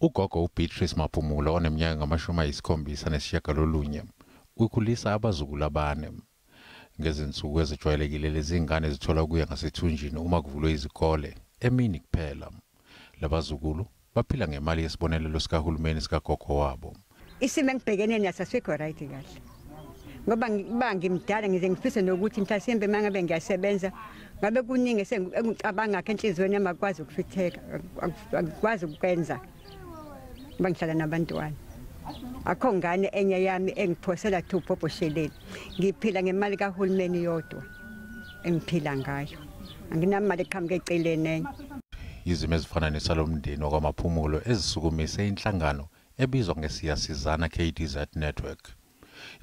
Ugogo uBeatrice Maphumulo oneminyaka ngama-79 ukhulisa abazukulu abane. Ngezinsuku ezijwayelekile lezi ngane zithola kuya ngasethunjini uma kuvulwe izikole emini kuphela. Labazukulu baphila ngemali yesibonelelo sikahulumeni sikagogo wabo. Isimo engibhekene naso asikho right kahle. Ngoba ngimdala ngize ngifise nokuthi mhlasimbe mangabe ngiyasebenza ngabe kuningi engicabanga ngakho enhlizweni emakwazi ukufitheka akwazi ukwenza. Bangihlala nabantwana. Akho ngane enye yami engiphosela thupho sheleni. Ngiphila ngemali kahulumeni yodwa engiphila ngayo. Anginamali eqhamuke eceleni enye. Izimo ezifana nesalomndeni wakwaMaphumulo ezisukumise inhlangano ebizwa ngeSiyasizana KDZ Network.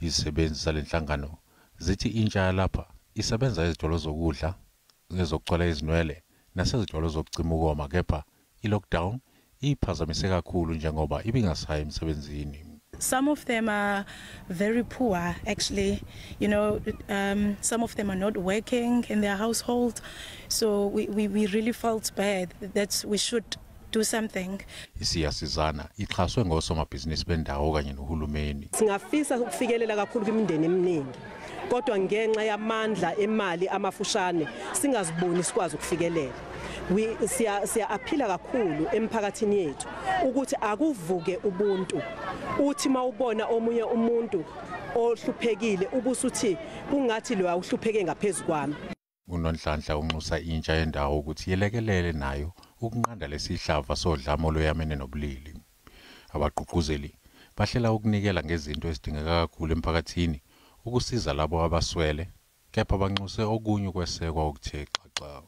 Izisebenzi zalenhlangano zithi intsha lapha isebenza ezitolo zokudla, ezokugcwala izinwele nasezitolo zokucima ukoma, kepha i-lockdown iphazamise kakhulu njengoba ibingasayi emsebenzini. Some of them are very poor, actually. You know, some of them are not working in their household. So we really felt bad that we should do something. Isiyasizana ixhaswe ngosomabhizinisi bendawo kanye nohulumeni. Singafisa ukufikelela kakhulu kwimindeni eminingi. Kodwa ngenxa yamandla emali amafushane singaziboni sikwazi ukufikelela. Siya aphila kakhulu emphakathini yethu ukuthi akuvuke ubuntu. Uthi mawubona omunye umuntu ohluphekile ubusuthi kungathi lo awuhlupheke ngaphezulu kwami. UNonhlanhla unxusa intsha yendawo ukuthi yelekelele nayo ukunqanda lesihlava sodlamo loyamene nobulili. Abagqugquzeli bahlela ukunikela ngezinto ezidingeka kakhulu emphakathini ukusiza labo abaswele, kepha banxuse okunye ukwesekwa okuthe xaxa.